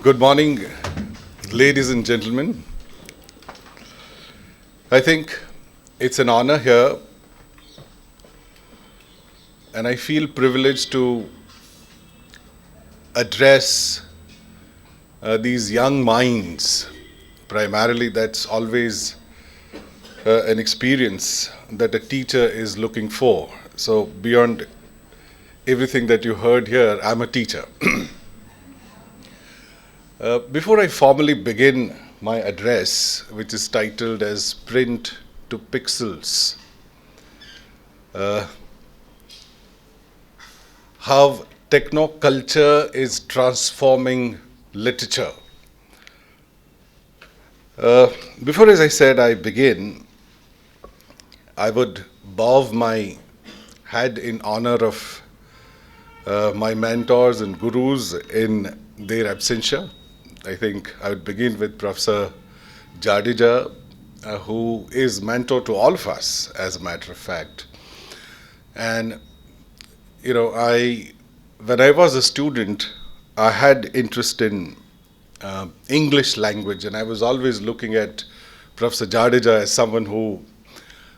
Good morning, ladies and gentlemen. I think it's an honor here, and I feel privileged to address these young minds. Primarily, that's always an experience that a teacher is looking for. So beyond everything that you heard here, I'm a teacher. Before I formally begin my address, which is titled as Print to Pixels, how techno culture is transforming literature. Before, as I said, I begin, I would bow my head in honor of my mentors and gurus in their absentia. I think I would begin with Professor Jadeja, who is mentor to all of us, as a matter of fact. And, you know, when I was a student, I had interest in English language, and I was always looking at Professor Jadeja as someone who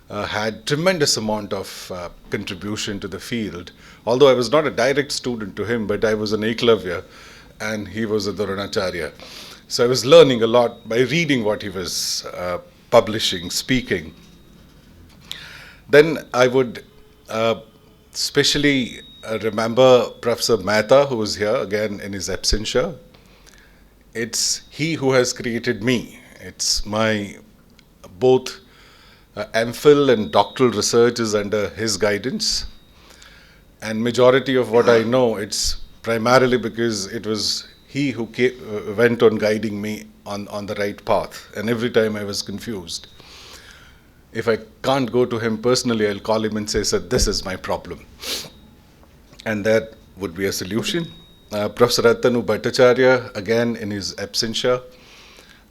had tremendous amount of contribution to the field. Although I was not a direct student to him, but I was an Eklavya, and he was a Dronacharya. So I was learning a lot by reading what he was publishing, speaking. Then I would especially remember Professor Mehta, who was here again in his absentia. It's he who has created me. It's my both MPhil and doctoral research is under his guidance. And majority of what I know, it's primarily because it was he who went on guiding me on the right path. And every time I was confused, if I can't go to him personally, I'll call him and say, "Sir, this is my problem." And that would be a solution. Professor Ratanu Bhattacharya, again in his absentia,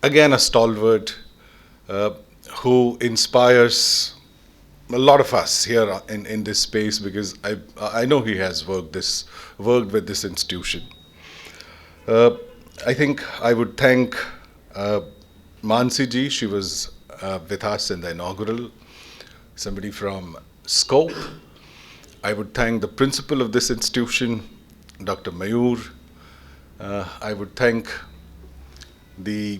again a stalwart who inspires a lot of us here in this space, because I know he has worked with this institution. I think I would thank Mansi ji. She was with us in the inaugural. Somebody from Scope. I would thank the principal of this institution, Dr. Mayur. I would thank the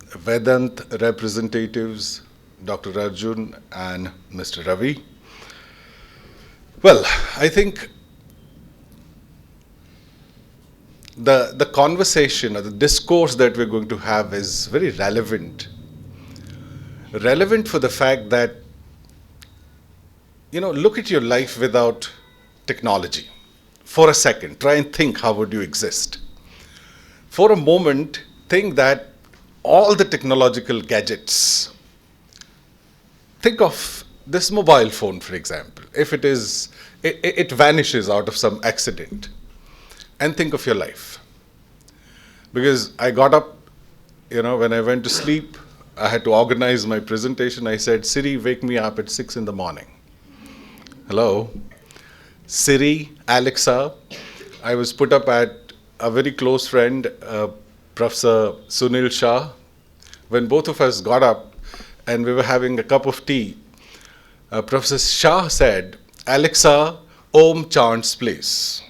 Vedant representatives, Dr. Arjun and Mr. Ravi. Well, I think the conversation or the discourse that we're going to have is very relevant. Relevant for the fact that, you know, look at your life without technology. For a second, try and think, how would you exist? For a moment, think that all the technological gadgets, think of this mobile phone, for example. If it vanishes out of some accident, and think of your life. Because I got up, you know, when I went to sleep, I had to organize my presentation. I said, "Siri, wake me up at 6 in the morning." Hello? Siri, Alexa. I was put up at a very close friend, Professor Sunil Shah. When both of us got up and we were having a cup of tea, Professor Shah said, "Alexa, Om chants place."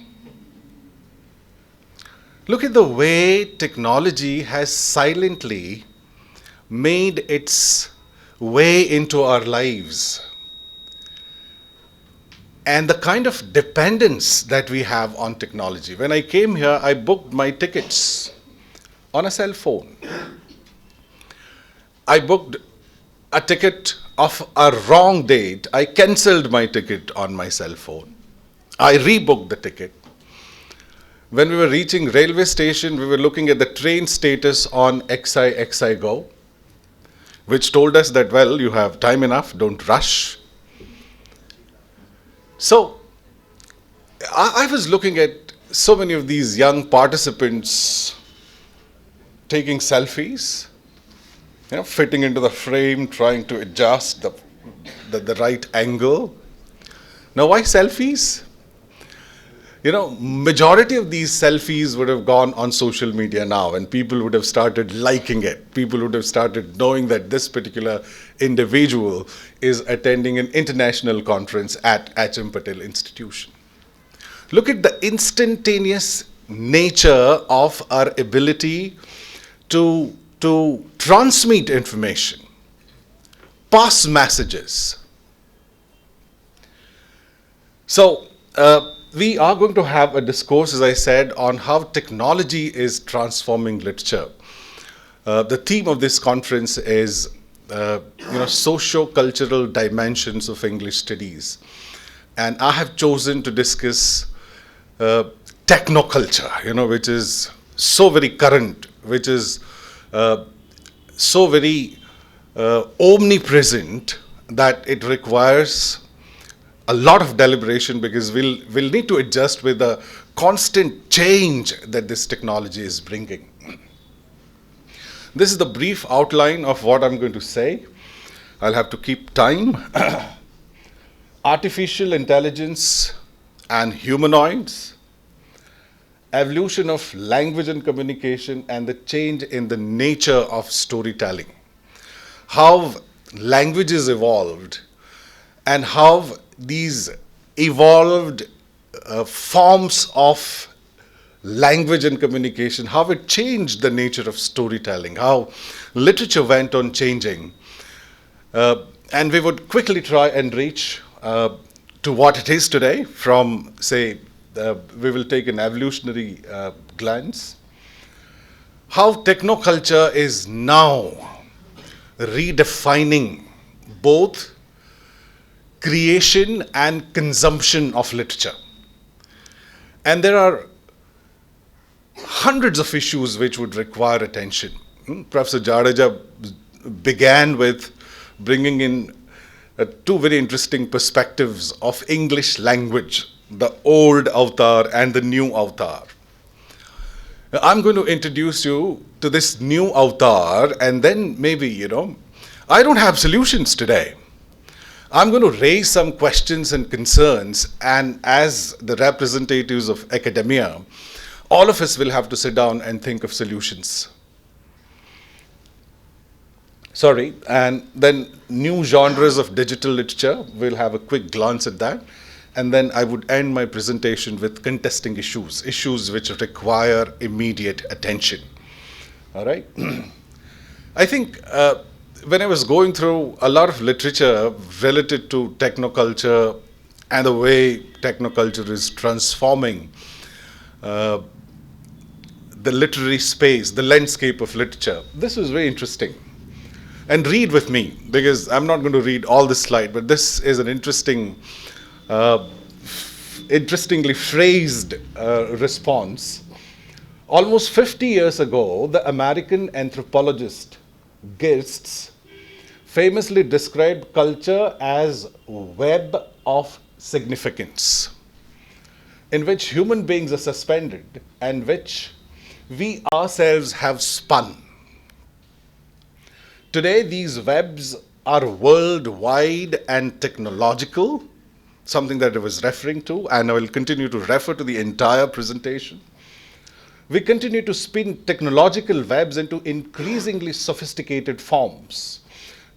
Look at the way technology has silently made its way into our lives, and the kind of dependence that we have on technology. When I came here, I booked my tickets on a cell phone. I booked a ticket of a wrong date. I cancelled my ticket on my cell phone. I rebooked the ticket. When we were reaching railway station, we were looking at the train status on XI Go, which told us that, well, you have time enough, don't rush. So I was looking at so many of these young participants taking selfies, you know, fitting into the frame, trying to adjust the right angle. Now, why selfies? majority of these selfies would have gone on social media now, and people would have started liking it. People would have started knowing that this particular individual is attending an international conference at H.M. Patel Institution. Look at the instantaneous nature of our ability to transmit information, pass messages. So, we are going to have a discourse, as I said, on how technology is transforming literature. The theme of this conference is, socio-cultural dimensions of English studies. And I have chosen to discuss technoculture, which is so very current, which is so very omnipresent that it requires a lot of deliberation, because we'll need to adjust with the constant change that this technology is bringing. This is the brief outline of what I'm going to say. I'll have to keep time. Artificial intelligence and humanoids, evolution of language and communication, and the change in the nature of storytelling. How languages evolved, and how these evolved forms of language and communication, how it changed the nature of storytelling, how literature went on changing. And we would quickly try and reach to what it is today from, say, we will take an evolutionary glance. How technoculture is now redefining both creation and consumption of literature. And there are hundreds of issues which would require attention. Professor Jadeja began with bringing in two very interesting perspectives of English language, the old avatar and the new avatar. I'm going to introduce you to this new avatar, and then maybe, I don't have solutions today. I'm going to raise some questions and concerns, and as the representatives of academia, all of us will have to sit down and think of solutions. And then new genres of digital literature, we'll have a quick glance at that. And then I would end my presentation with contesting issues which require immediate attention. All right? I think when I was going through a lot of literature related to technoculture and the way technoculture is transforming the literary space, the landscape of literature, this was very interesting. And read with me, because I'm not going to read all this slide, but this is an interestingly phrased response. Almost 50 years ago, the American anthropologist Girst famously described culture as a web of significance, in which human beings are suspended and which we ourselves have spun. Today, these webs are worldwide and technological, something that I was referring to, and I will continue to refer to the entire presentation. We continue to spin technological webs into increasingly sophisticated forms,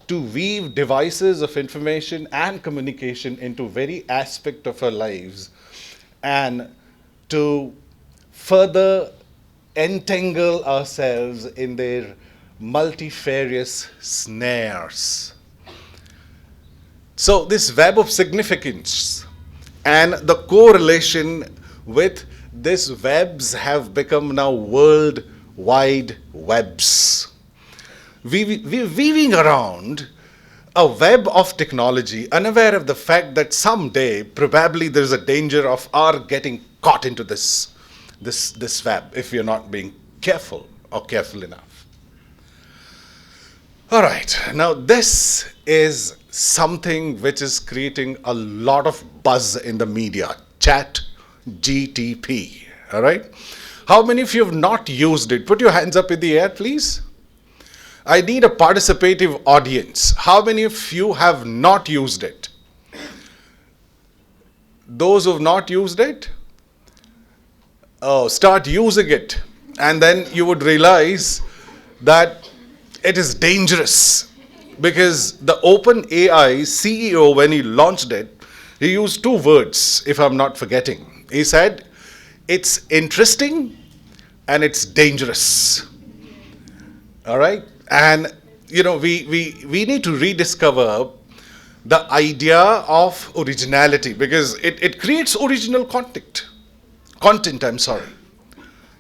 to weave devices of information and communication into very aspect of our lives, and to further entangle ourselves in their multifarious snares. So this web of significance and the correlation with these webs have become now world wide webs. We're weaving around a web of technology, unaware of the fact that someday probably there's a danger of our getting caught into this web if we're not being careful or careful enough. All right, now this is something which is creating a lot of buzz in the media, Chat GTP, all right? How many of you have not used it? Put your hands up in the air, please. I need a participative audience. How many of you have not used it? Those who have not used it, start using it, and then you would realize that it is dangerous, because the OpenAI CEO, when he launched it, he used two words, if I'm not forgetting. He said, it's interesting and it's dangerous. All right? And, we need to rediscover the idea of originality, because it creates original content.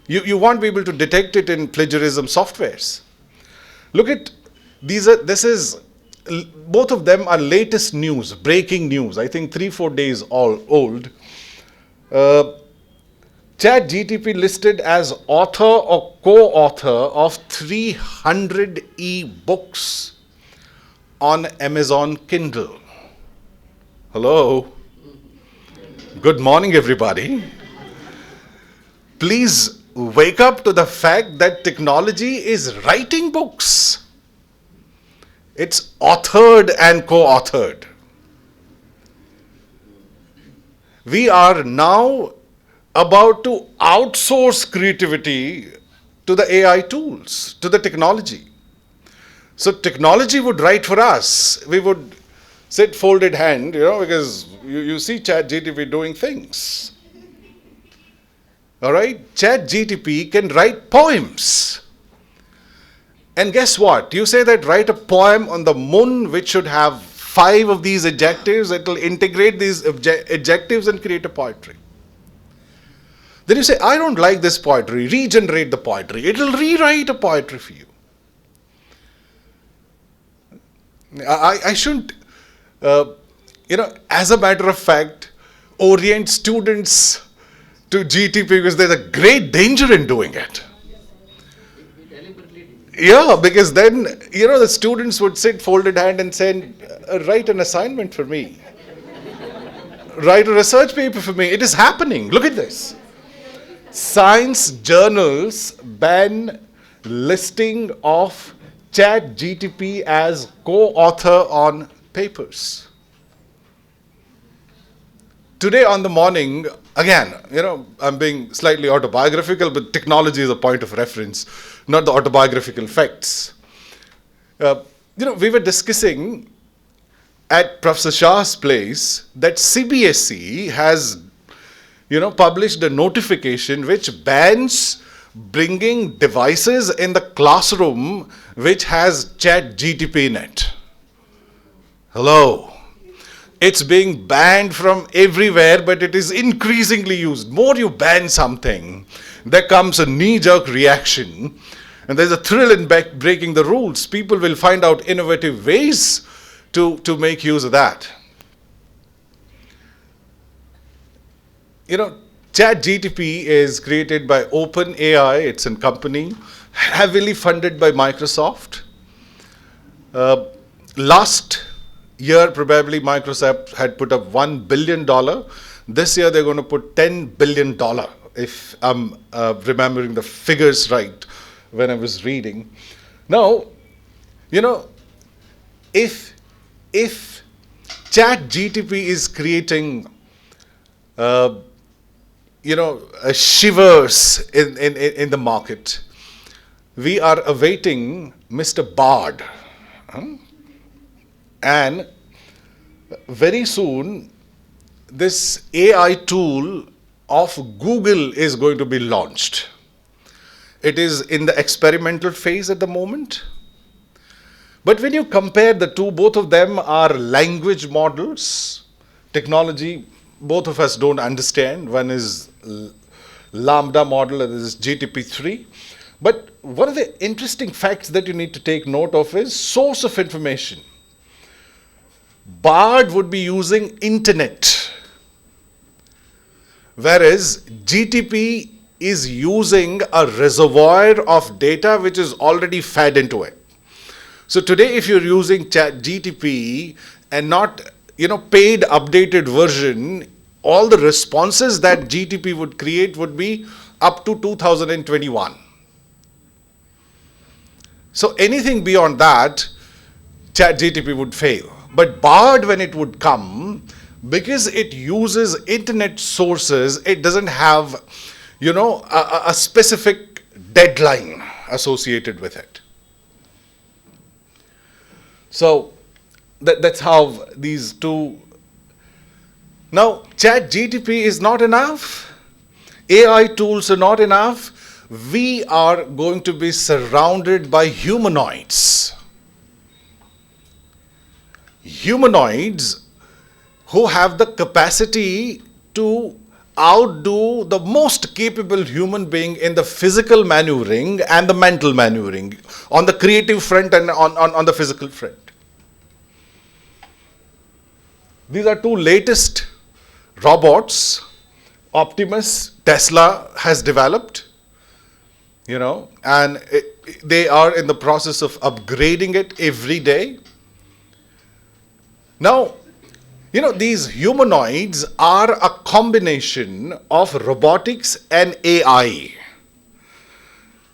You won't be able to detect it in plagiarism softwares. Look at both of them are latest news, breaking news. I think 3-4 days old. ChatGTP listed as author or co-author of 300 e-books on Amazon Kindle. Hello. Good morning, everybody. Please wake up to the fact that technology is writing books. It's authored and co-authored. We are now about to outsource creativity to the AI tools, to the technology. So technology would write for us. We would sit folded hand, because you see ChatGTP doing things. All right? ChatGTP can write poems. And guess what? You say that write a poem on the moon which should have 5 of these adjectives, it will integrate these adjectives and create a poetry. Then you say, I don't like this poetry, regenerate the poetry. It will rewrite a poetry for you. I shouldn't, as a matter of fact, orient students to GTP, because there's a great danger in doing it. Yeah, because then, the students would sit folded hand and say, write an assignment for me. Write a research paper for me. It is happening. Look at this. Science journals ban listing of ChatGTP as co-author on papers. Today on the morning, again, I'm being slightly autobiographical, but technology is a point of reference, not the autobiographical facts. We were discussing at Professor Shah's place that CBSE has, published a notification which bans bringing devices in the classroom which has ChatGTP in it. Hello. It's being banned from everywhere, but it is increasingly used. More you ban something, there comes a knee-jerk reaction, and there's a thrill in breaking the rules. People will find out innovative ways to make use of that. ChatGTP is created by OpenAI. It's a company heavily funded by Microsoft. Last year, probably Microsoft had put up $1 billion. This year, they're going to put $10 billion, if I'm remembering the figures right when I was reading. Now, if ChatGTP is creating, shivers in the market, we are awaiting Mr. Bard. And very soon, this AI tool of Google is going to be launched. It is in the experimental phase at the moment. But when you compare the two, both of them are language models, technology, both of us don't understand. One is Lambda model and this is GTP3. But one of the interesting facts that you need to take note of is source of information. Bard would be using internet, whereas GTP is using a reservoir of data which is already fed into it. So today, if you're using GTP and not, paid updated version, all the responses that GTP would create would be up to 2021. So anything beyond that, ChatGTP would fail. But Bard, when it would come, because it uses internet sources, it doesn't have, a specific deadline associated with it. So that's how these two. Now, Chat GTP is not enough. AI tools are not enough. We are going to be surrounded by humanoids. Humanoids who have the capacity to outdo the most capable human being in the physical maneuvering and the mental maneuvering, on the creative front and on the physical front. These are two latest robots Optimus Tesla has developed, and they are in the process of upgrading it every day. Now, these humanoids are a combination of robotics and AI.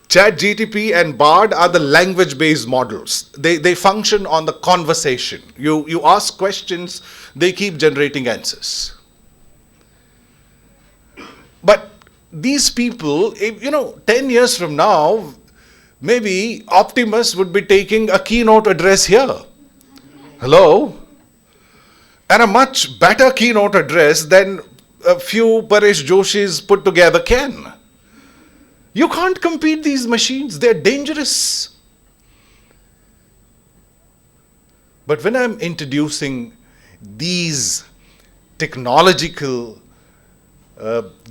ChatGTP and Bard are the language-based models. They function on the conversation. You ask questions, they keep generating answers. But these people, 10 years from now, maybe Optimus would be taking a keynote address here. Hello? And a much better keynote address than a few Paresh Joshis put together can. You can't compete these machines. They're dangerous. But when I'm introducing these technological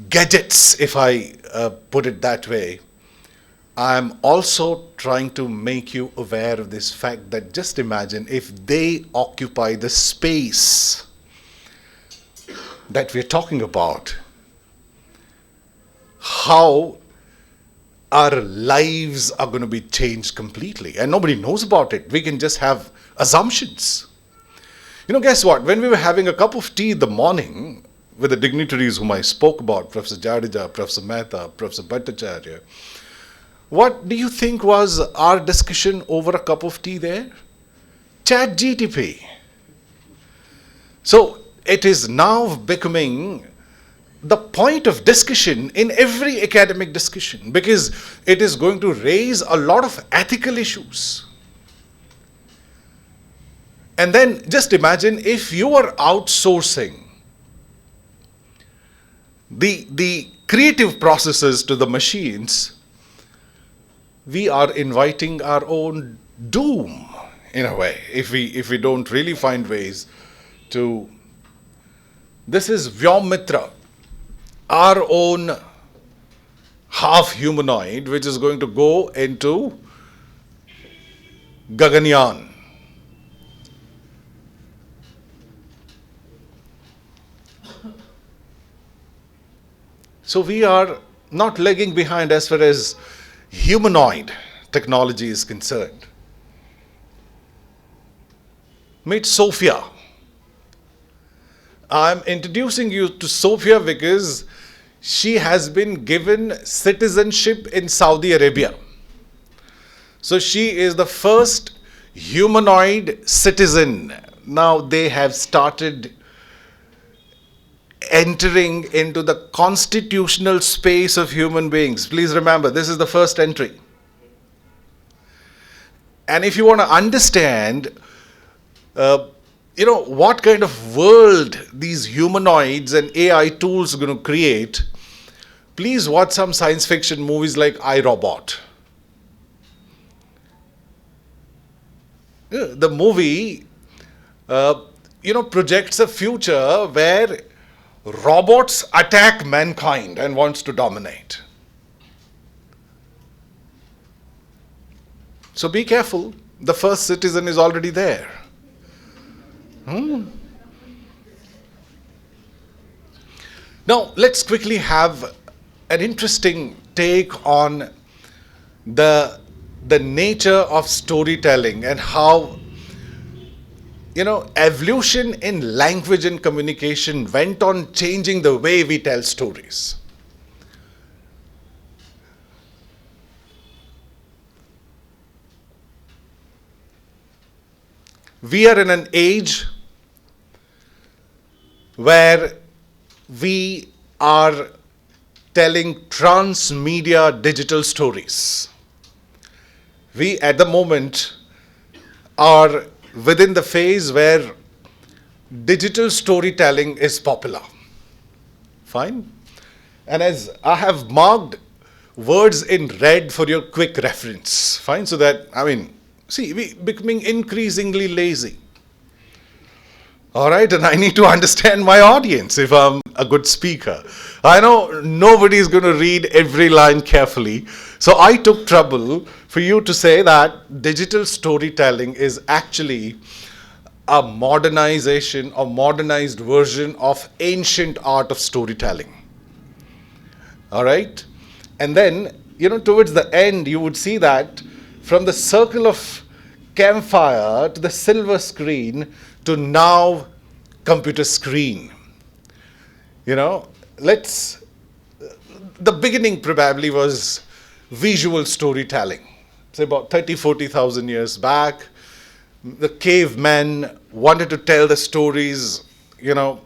gadgets, if I put it that way, I'm also trying to make you aware of this fact that just imagine if they occupy the space that we're talking about, how our lives are going to be changed completely. And nobody knows about it. We can just have assumptions. Guess what? When we were having a cup of tea in the morning with the dignitaries whom I spoke about, Professor Jadeja, Professor Mehta, Professor Bhattacharya, what do you think was our discussion over a cup of tea there? Chat GTP. So it is now becoming the point of discussion in every academic discussion, because it is going to raise a lot of ethical issues. And then just imagine if you are outsourcing the creative processes to the machines, we are inviting our own doom in a way, if we don't really find ways to. This is Vyomitra, our own half humanoid, which is going to go into Gaganyaan. So we are not lagging behind as far as humanoid technology is concerned. Meet Sophia. I'm introducing you to Sophia because she has been given citizenship in Saudi Arabia. So she is the first humanoid citizen. Now they have started entering into the constitutional space of human beings. Please remember, this is the first entry. And if you want to understand, what kind of world these humanoids and AI tools are going to create, please watch some science fiction movies like I, Robot. The movie, projects a future where robots attack mankind and wants to dominate. So be careful. The first citizen is already there. Now, let's quickly have an interesting take on the nature of storytelling and how evolution in language and communication went on changing the way we tell stories. We are in an age where we are telling transmedia digital stories. We, at the moment, are within the phase where digital storytelling is popular. Fine? And as I have marked words in red for your quick reference, fine? So that, see, we becoming increasingly lazy. All right, and I need to understand my audience if I'm a good speaker. I know nobody is going to read every line carefully, so I took trouble for you to say that digital storytelling is actually a modernization or modernized version of ancient art of storytelling. All right, and then, towards the end, you would see that from the circle of campfire to the silver screen to now computer screen. The beginning probably was visual storytelling. Say about 40,000 years back, the cavemen wanted to tell the stories, the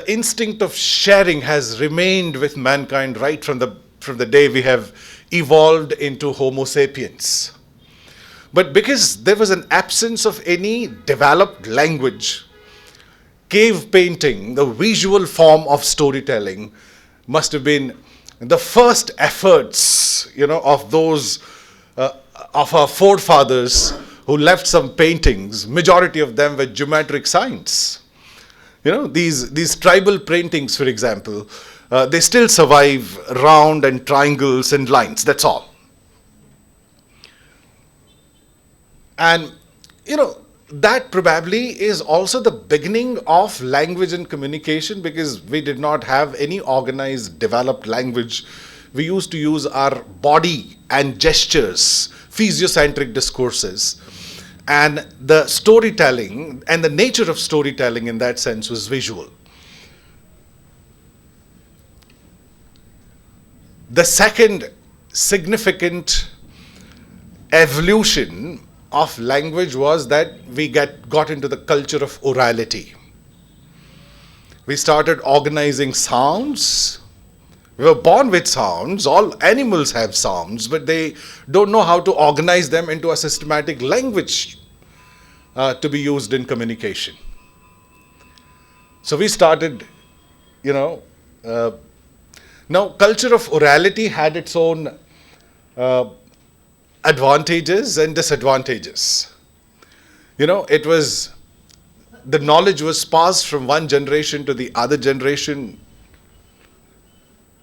instinct of sharing has remained with mankind right from the day we have evolved into Homo sapiens. But because there was an absence of any developed language, cave painting, the visual form of storytelling, must have been the first efforts, of those of our forefathers who left some paintings. Majority of them were geometric signs. These tribal paintings, for example, they still survive round and triangles and lines. That's all. And, that probably is also the beginning of language and communication, because we did not have any organized, developed language. We used to use our body and gestures, physiocentric discourses. And the storytelling and the nature of storytelling in that sense was visual. The second significant evolution of language was that we got into the culture of orality. We started organizing sounds. We were born with sounds. All animals have sounds, but they don't know how to organize them into a systematic language to be used in communication. So we started, now culture of orality had its own advantages and disadvantages. It was, the knowledge was passed from one generation to the other generation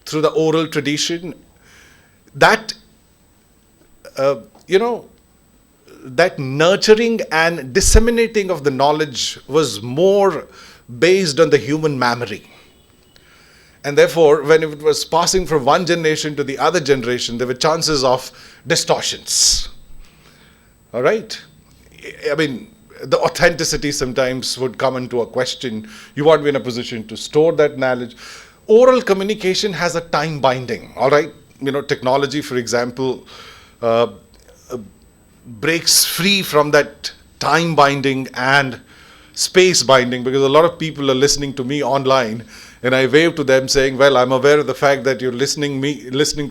through the oral tradition. That, that nurturing and disseminating of the knowledge was more based on the human memory. And therefore, when it was passing from one generation to the other generation, there were chances of distortions. All right? The authenticity sometimes would come into a question. You won't be in a position to store that knowledge. Oral communication has a time binding. All right? Technology, for example, breaks free from that time binding and space binding, because a lot of people are listening to me online, and I wave to them saying, well, I'm aware of the fact that you're listening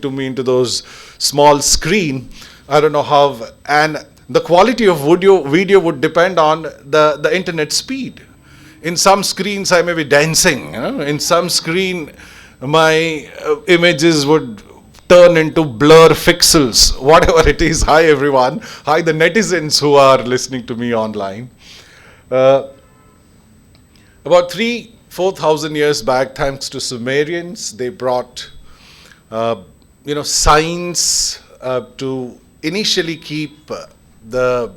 to me into those small screen. I don't know how, and the quality of video would depend on the internet speed. In some screens I may be dancing, in some screen my images would turn into blur pixels, whatever it is. Hi everyone, hi the netizens who are listening to me online. About 4,000 years back, thanks to Sumerians, they brought, signs to initially keep the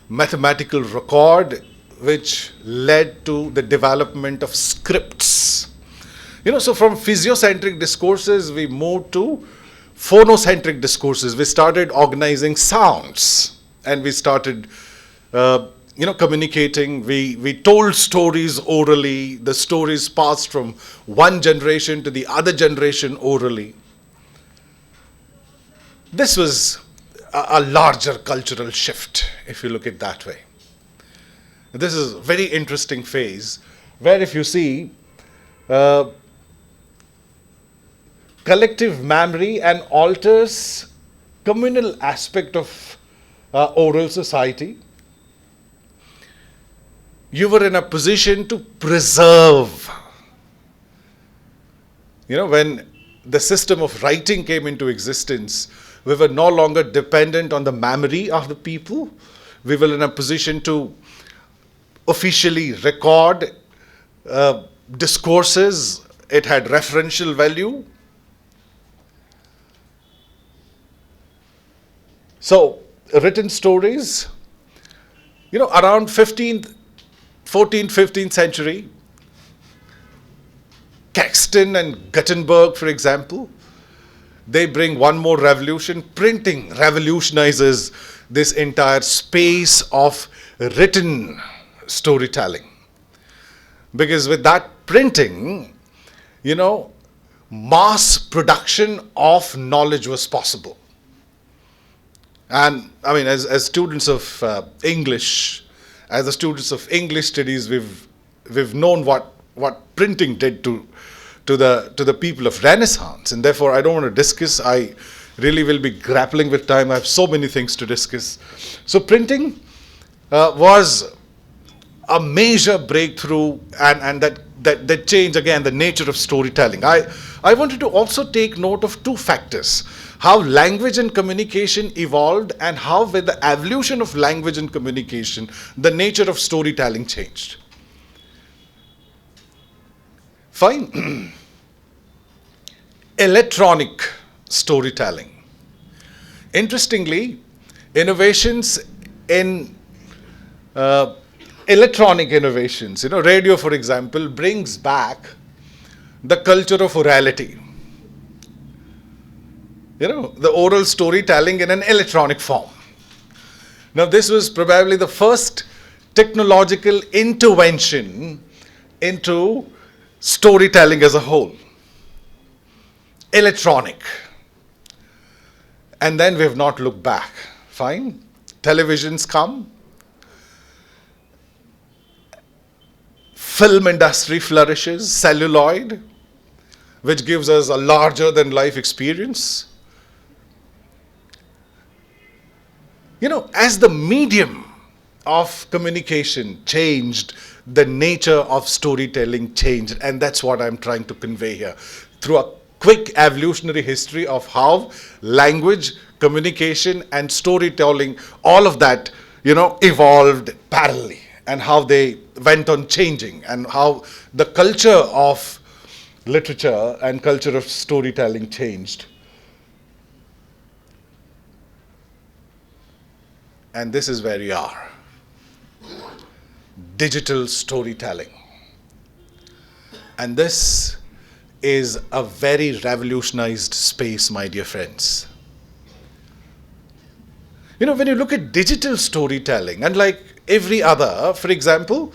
mathematical record, which led to the development of scripts. So from physiocentric discourses, we moved to phonocentric discourses. We started organizing sounds, and we started communicating. We told stories orally. The stories passed from one generation to the other generation orally. This was a larger cultural shift, if you look at it that way. This is a very interesting phase, where if you see, collective memory and alters communal aspect of oral society. You were in a position to preserve. When the system of writing came into existence, we were no longer dependent on the memory of the people. We were in a position to officially record discourses. It had referential value. So, written stories, around 14th, 15th century, Caxton and Gutenberg, for example, they bring one more revolution. Printing revolutionizes this entire space of written storytelling. Because with that printing, mass production of knowledge was possible. And I mean, as students of English, as the students of English studies, we've known what printing did to the people of Renaissance, and therefore I don't want to discuss. I really will be grappling with time. I have so many things to discuss. So printing was a major breakthrough, and that changed again the nature of storytelling. I wanted to also take note of two factors: how language and communication evolved, and how with the evolution of language and communication, the nature of storytelling changed. Fine. Electronic storytelling. Interestingly, innovations in electronic innovations, radio, for example, brings back the culture of orality. The oral storytelling in an electronic form. Now, this was probably the first technological intervention into storytelling as a whole. Electronic. And then we have not looked back. Fine. Televisions come. Film industry flourishes. Celluloid, which gives us a larger than life experience. As the medium of communication changed, the nature of storytelling changed, and that's what I'm trying to convey here through a quick evolutionary history of how language, communication, and storytelling, all of that, evolved parallelly, and how they went on changing, and how the culture of literature and culture of storytelling changed. And this is where we are. Digital storytelling. And this is a very revolutionized space, my dear friends. When you look at digital storytelling, unlike every other, for example,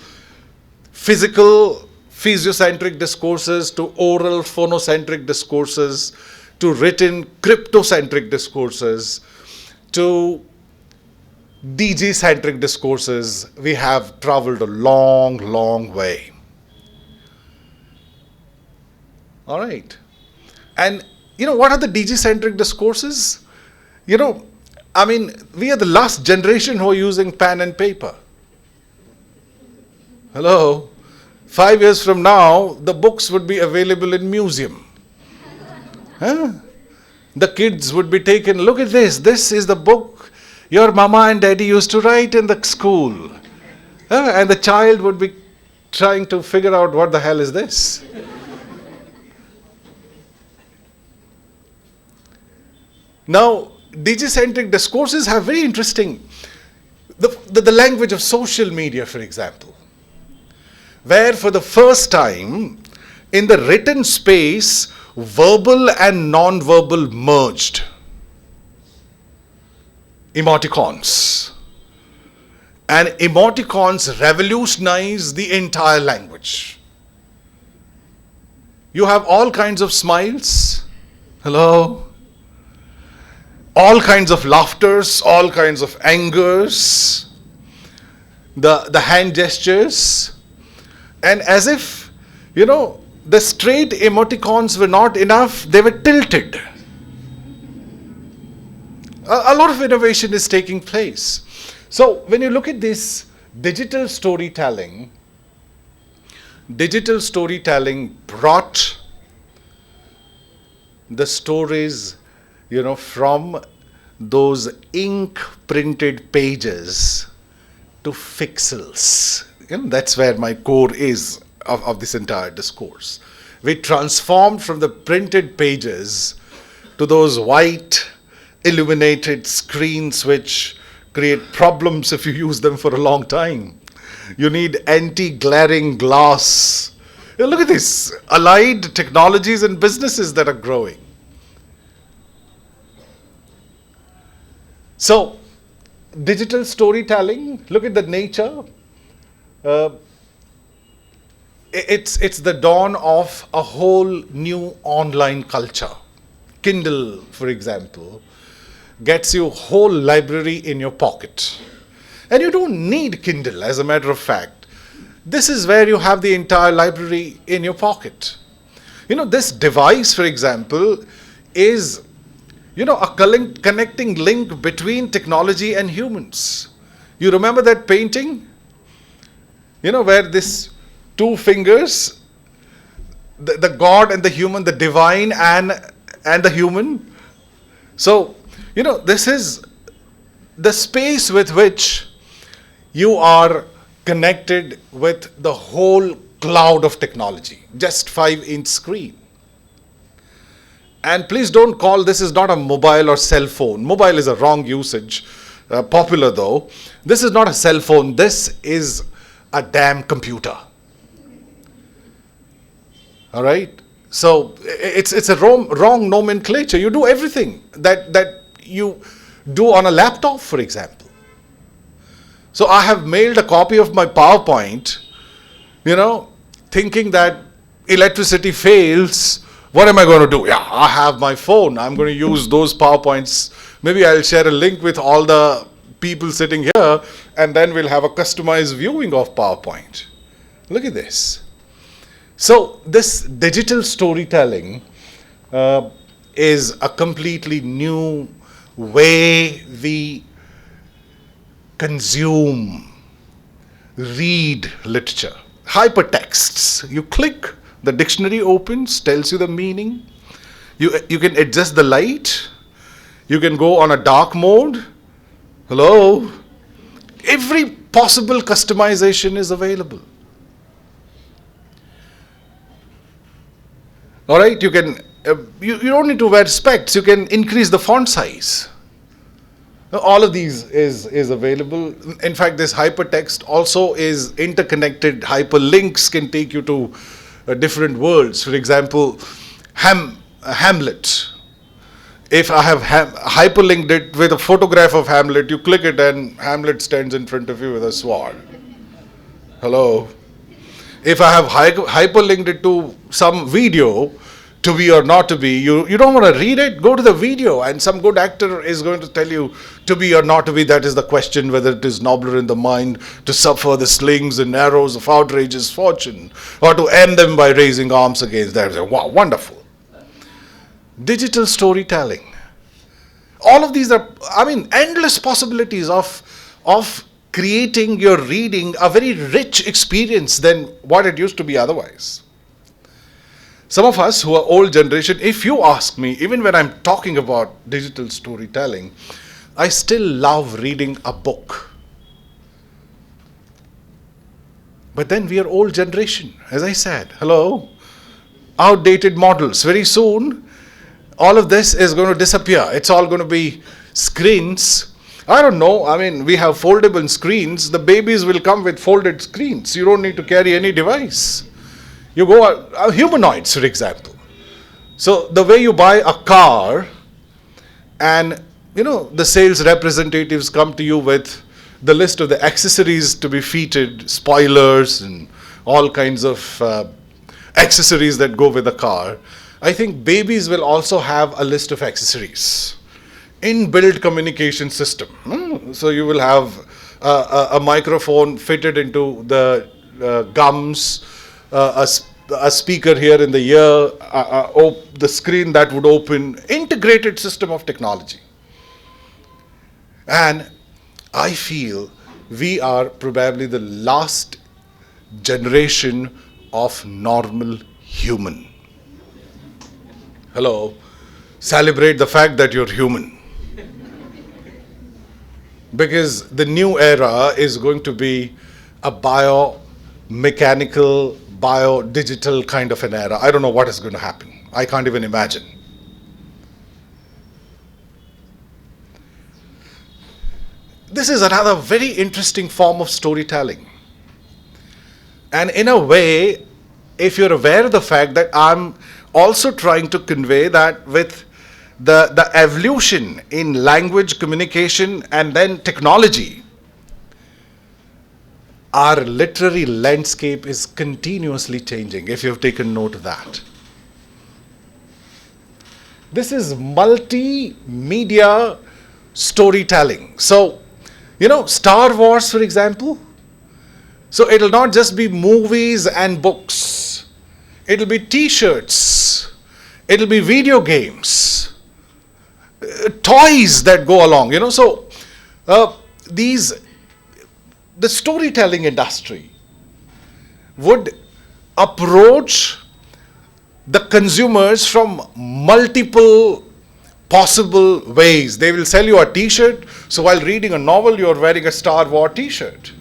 physical, physiocentric discourses to oral, phonocentric discourses to written, cryptocentric discourses to DG-centric discourses, we have traveled a long, long way. All right. And, what are the DG-centric discourses? We are the last generation who are using pen and paper. Hello? 5 years from now, the books would be available in museum. Huh? The kids would be taken, look at this. This is the book your mama and daddy used to write in the school. And the child would be trying to figure out what the hell is this. Now, DG-centric discourses have very interesting, the language of social media, for example, where for the first time in the written space, verbal and non-verbal merged. Emoticons. And emoticons revolutionize the entire language. You have all kinds of smiles. Hello? All kinds of laughters, all kinds of angers, the hand gestures, and as if, the straight emoticons were not enough, they were tilted. A lot of innovation is taking place. So when you look at this digital storytelling brought the stories, from those ink printed pages to pixels. That's where my core is of this entire discourse. We transformed from the printed pages to those white illuminated screens which create problems if you use them for a long time. You need anti-glaring glass. Look at this, allied technologies and businesses that are growing. So, digital storytelling, look at the nature. It's the dawn of a whole new online culture. Kindle, for example, gets you a whole library in your pocket. And you don't need Kindle, as a matter of fact. This is where you have the entire library in your pocket. This device, for example, is, a connecting link between technology and humans. You remember that painting? Where this two fingers, the God and the human, the divine and the human. So, this is the space with which you are connected with the whole cloud of technology, just 5-inch screen. And please don't call this is not a mobile or cell phone. Mobile is a wrong usage, popular though. This is not a cell phone, this is a damn computer. All right? So it's a wrong nomenclature. You do everything that you do on a laptop, for example. So I have mailed a copy of my PowerPoint, thinking that electricity fails. What am I going to do? Yeah, I have my phone. I'm going to use those PowerPoints. Maybe I'll share a link with all the people sitting here, and then we'll have a customized viewing of PowerPoint. Look at this. So this digital storytelling is a completely new way we consume, read literature. Hypertexts. You click, the dictionary opens, tells you the meaning. You can adjust the light. You can go on a dark mode. Hello? Every possible customization is available. All right, you can. You don't need to wear specs. You can increase the font size. All of these is available. In fact, this hypertext also is interconnected. Hyperlinks can take you to different worlds. For example, Hamlet. If I have hyperlinked it with a photograph of Hamlet, you click it and Hamlet stands in front of you with a sword. Hello? If I have hyperlinked it to some video, to be or not to be, you don't want to read it, go to the video and some good actor is going to tell you to be or not to be. That is the question, whether it is nobler in the mind to suffer the slings and arrows of outrageous fortune or to end them by raising arms against them. Wow, wonderful. Digital storytelling. All of these are, endless possibilities of creating your reading a very rich experience than what it used to be otherwise. Some of us who are old generation, if you ask me, even when I'm talking about digital storytelling, I still love reading a book. But then we are old generation, as I said. Hello? Outdated models. Very soon, all of this is going to disappear. It's all going to be screens. I don't know. We have foldable screens. The babies will come with folded screens. You don't need to carry any device. You go, humanoids, for example. So the way you buy a car and, the sales representatives come to you with the list of the accessories to be fitted, spoilers and all kinds of accessories that go with the car. I think babies will also have a list of accessories. Inbuilt communication system. So you will have a microphone fitted into the gums, a a speaker here in the ear, the screen that would open, integrated system of technology. And I feel we are probably the last generation of normal human. Hello, celebrate the fact that you're human. Because the new era is going to be a biomechanical, bio-digital kind of an era. I don't know what is going to happen. I can't even imagine. This is another very interesting form of storytelling. And in a way, if you're aware of the fact that I'm also trying to convey that with the evolution in language, communication, and then technology, our literary landscape is continuously changing, if you've taken note of that. This is multimedia storytelling. So, Star Wars, for example. So it'll not just be movies and books. It'll be t-shirts. It'll be video games. Toys that go along, So the storytelling industry would approach the consumers from multiple possible ways. They will sell you a t-shirt, so while reading a novel, you're wearing a Star Wars t-shirt.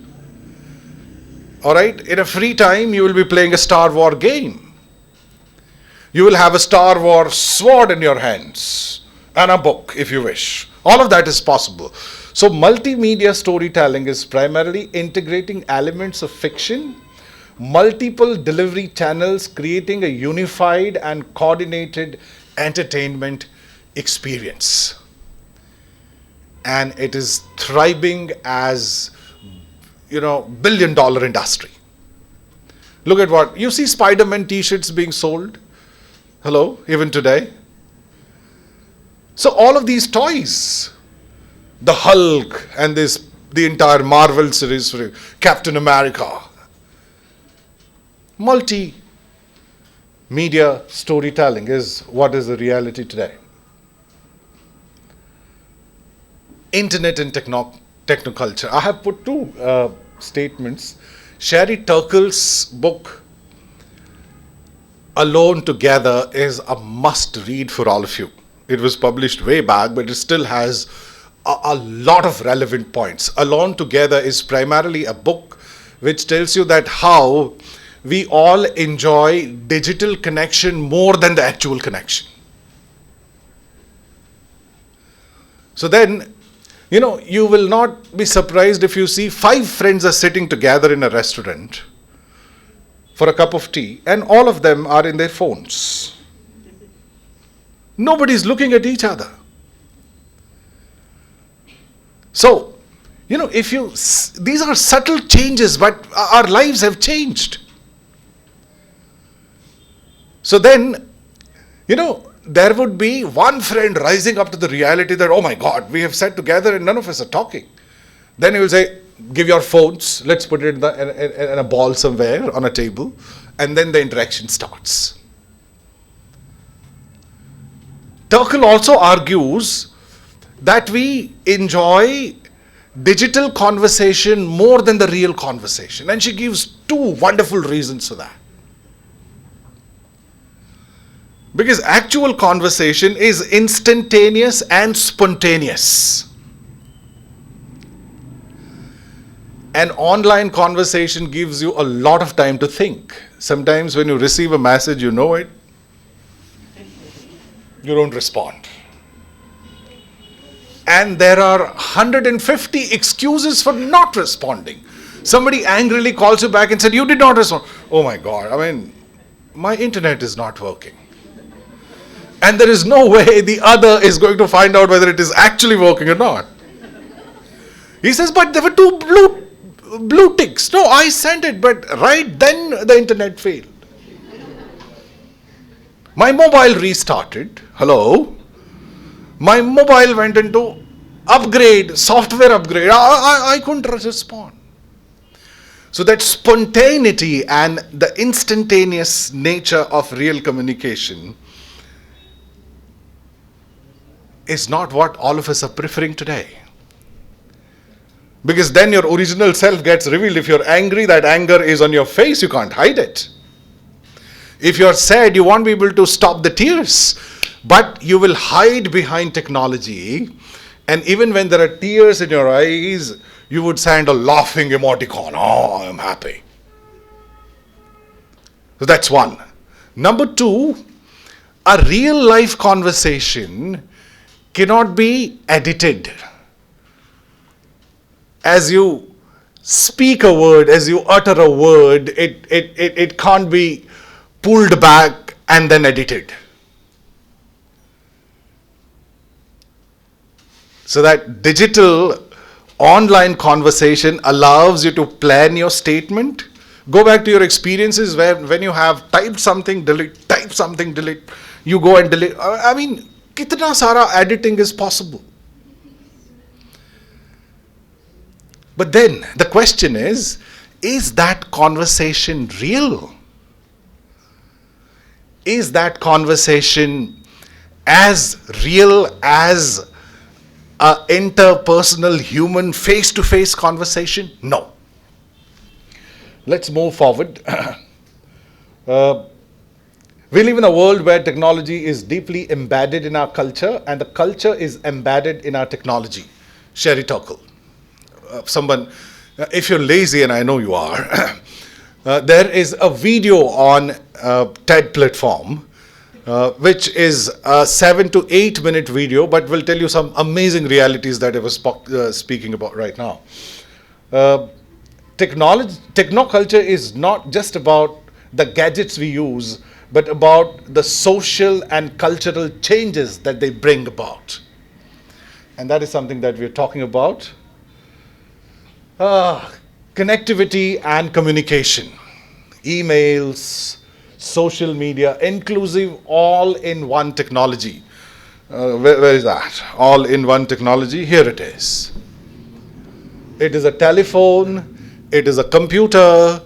Alright, in a free time, you will be playing a Star Wars game. You will have a Star Wars sword in your hands, and a book, if you wish. All of that is possible. So multimedia storytelling is primarily integrating elements of fiction, multiple delivery channels, creating a unified and coordinated entertainment experience. And it is thriving as, billion-dollar industry. Look at what, you see Spider-Man t-shirts being sold. Hello, even today. So all of these toys, the Hulk and the entire Marvel series for Captain America, multi-media storytelling is what is the reality today. Internet and technoculture. I have put two statements. Sherry Turkle's book, Alone Together, is a must-read for all of you. It was published way back, but it still has a lot of relevant points. Alone Together is primarily a book which tells you that how we all enjoy digital connection more than the actual connection. So then, you will not be surprised if you see 5 friends are sitting together in a restaurant for a cup of tea, and all of them are in their phones. Nobody's looking at each other. So, these are subtle changes, but our lives have changed. So then, there would be one friend rising up to the reality that, oh my God, we have sat together and none of us are talking. Then he will say, give your phones, let's put it in a ball somewhere on a table, and then the interaction starts. Turkle also argues that we enjoy digital conversation more than the real conversation, and she gives 2 wonderful reasons for that. Because actual conversation is instantaneous and spontaneous. An online conversation gives you a lot of time to think. Sometimes when you receive a message, you know it, you don't respond. And there are 150 excuses for not responding. Somebody angrily calls you back and said, you did not respond. Oh my God, my internet is not working. And there is no way the other is going to find out whether it is actually working or not. He says, but there were 2 blue ticks. No, I sent it, but right then the internet failed. My mobile restarted. Hello. My mobile went into software upgrade. I couldn't respond. So that spontaneity and the instantaneous nature of real communication is not what all of us are preferring today. Because then your original self gets revealed. If you're angry, that anger is on your face, you can't hide it. If you're sad, you won't be able to stop the tears. But you will hide behind technology, and even when there are tears in your eyes, you would send a laughing emoticon. Oh, I'm happy. So that's one. Number two, a real life conversation cannot be edited. As you speak a word, as you utter a word, it can't be pulled back and then edited. So that digital online conversation allows you to plan your statement. Go back to your experiences where when you have typed something, delete, type something, delete, you go and delete. I mean, kitna sara editing is possible. But then the question is that conversation real? Is that conversation as real as an interpersonal human face-to-face conversation? No. Let's move forward. We live in a world where technology is deeply embedded in our culture, and the culture is embedded in our technology. Sherry Turkle. Someone, if you're lazy, and I know you are, there is a video on TED platform, which is a 7 to 8 minute video, but will tell you some amazing realities that I was speaking about right now. Technoculture is not just about the gadgets we use, but about the social and cultural changes that they bring about. And that is something that we're talking about. Connectivity and communication, emails, social media, inclusive, all in one technology. Where is that? All in one technology. Here it is. It is a telephone, it is a computer,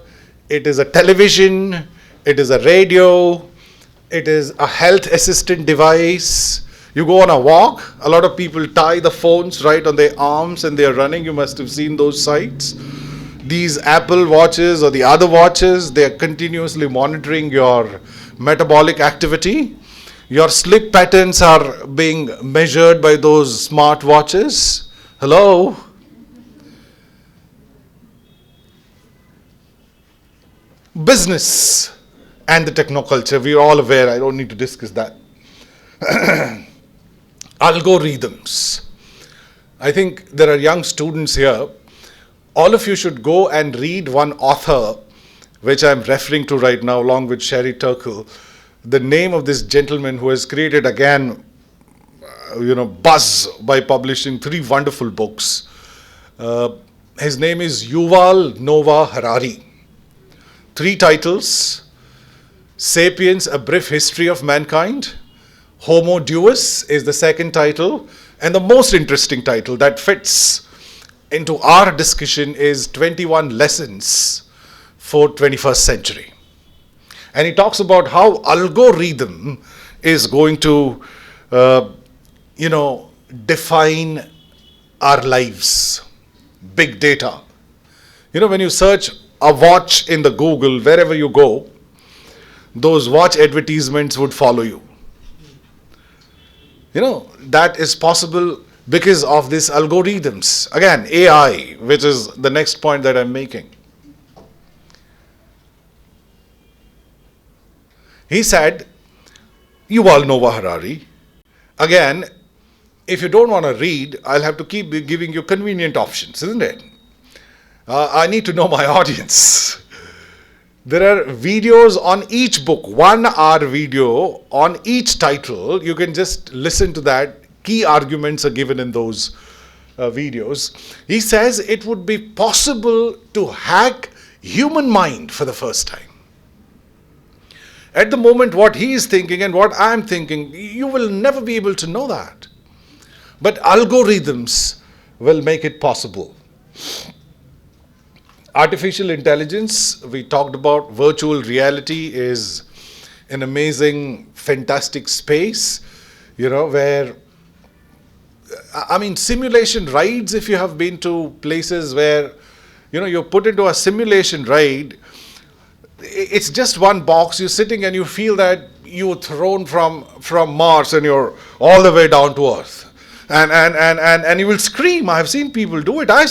it is a television, it is a radio, it is a health assistant device. You go on a walk, a lot of people tie the phones right on their arms and they are running. You must have seen those sites. These Apple watches or the other watches, they are continuously monitoring your metabolic activity. Your sleep patterns are being measured by those smart watches. Hello? Business and the technoculture, we're all aware, I don't need to discuss that. Algorithms. I think there are young students here. All of you should go and read one author, which I'm referring to right now, along with Sherry Turkle. The name of this gentleman who has created again, buzz by publishing 3 wonderful books. His name is Yuval Noah Harari. 3 titles: Sapiens, A Brief History of Mankind. Homo Deus is the second title, and the most interesting title that fits into our discussion is 21 Lessons for 21st Century. And he talks about how algorithm is going to, define our lives. Big data. When you search a watch in the Google, wherever you go, those watch advertisements would follow you. That is possible because of these algorithms. Again, AI, which is the next point that I'm making. He said, Yuval Noah Harari, again, if you don't want to read, I'll have to keep giving you convenient options, isn't it? I need to know my audience. There are videos on each book, 1 hour video on each title. You can just listen to that. Key arguments are given in those videos. He says it would be possible to hack human mind for the first time. At the moment, what he is thinking and what I'm thinking, you will never be able to know that. But algorithms will make it possible. Artificial intelligence, we talked about. Virtual reality is an amazing, fantastic space, where, I mean, simulation rides, if you have been to places where, you're put into a simulation ride, it's just one box, you're sitting and you feel that you were thrown from Mars and you're all the way down to Earth. And you will scream. I have seen people do it. I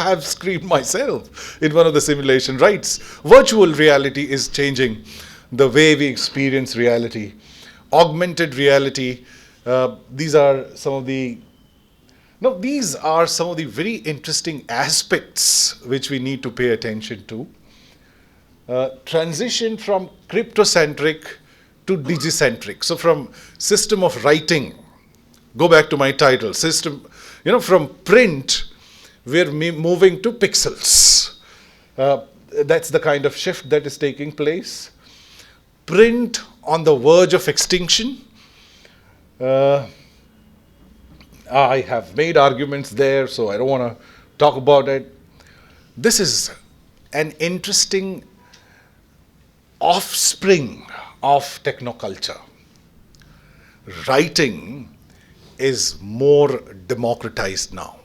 have screamed myself in one of the simulation rides. Virtual reality is changing the way we experience reality. Augmented reality. These are some of the very interesting aspects which we need to pay attention to. Transition from cryptocentric to digicentric. So from system of writing, go back to my title, system, from print, we're moving to pixels. That's the kind of shift that is taking place. Print on the verge of extinction. I have made arguments there, so I don't want to talk about it. This is an interesting offspring of technoculture. Writing is more democratized now.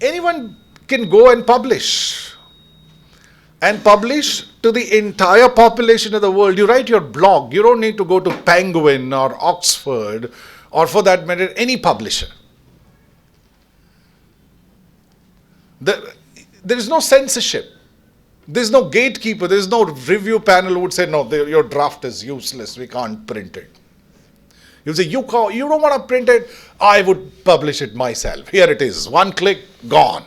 Anyone can go and publish to the entire population of the world. You write your blog, you don't need to go to Penguin or Oxford or, for that matter, any publisher. There is no censorship. There's no gatekeeper. There's no review panel who would say, no, your draft is useless. We can't print it. You'll say, you don't want to print it? I would publish it myself. Here it is. One click, gone.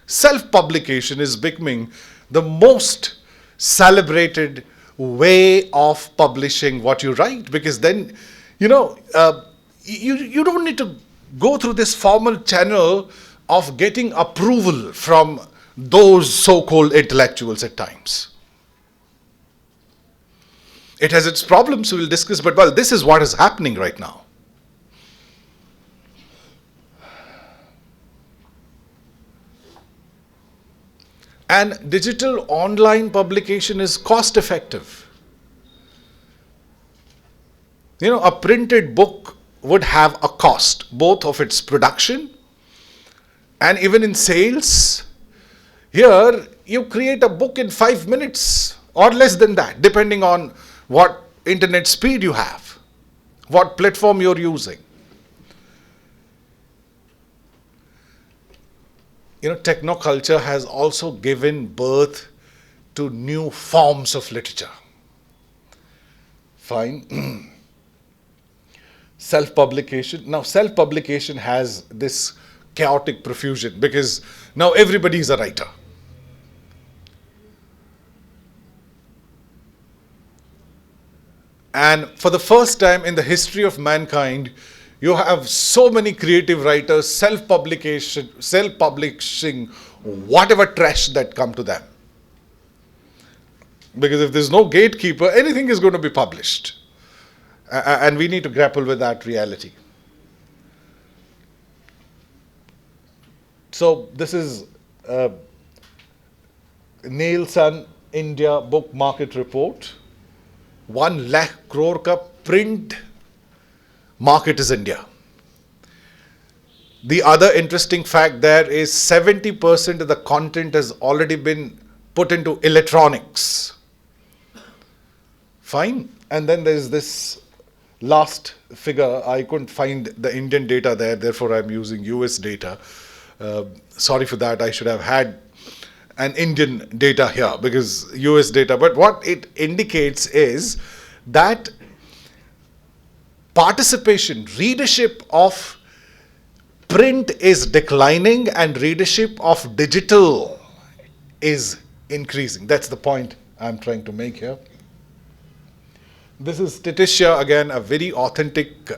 Self-publication is becoming the most celebrated way of publishing what you write, because then, you don't need to go through this formal channel of getting approval from those so-called intellectuals at times. It has its problems, we'll discuss, but well, this is what is happening right now. And digital online publication is cost effective. A printed book would have a cost, both of its production and even in sales. Here, you create a book in 5 minutes or less than that, depending on what internet speed you have, what platform you're using. Technoculture has also given birth to new forms of literature. Fine. Self-publication. Now, self-publication has this chaotic profusion because now everybody is a writer. And for the first time in the history of mankind, you have so many creative writers self-publishing whatever trash that come to them. Because if there's no gatekeeper, anything is going to be published. And we need to grapple with that reality. So this is Nielsen India Book Market Report. 1 lakh crore ka print market is India. The other interesting fact there is 70% of the content has already been put into electronics. Fine. And then there's this last figure. I couldn't find the Indian data there, therefore I'm using US data. Sorry for that. I should have had an Indian data here because US data. But what it indicates is that participation, readership of print is declining and readership of digital is increasing. That's the point I'm trying to make here. This is Statista, again, a very authentic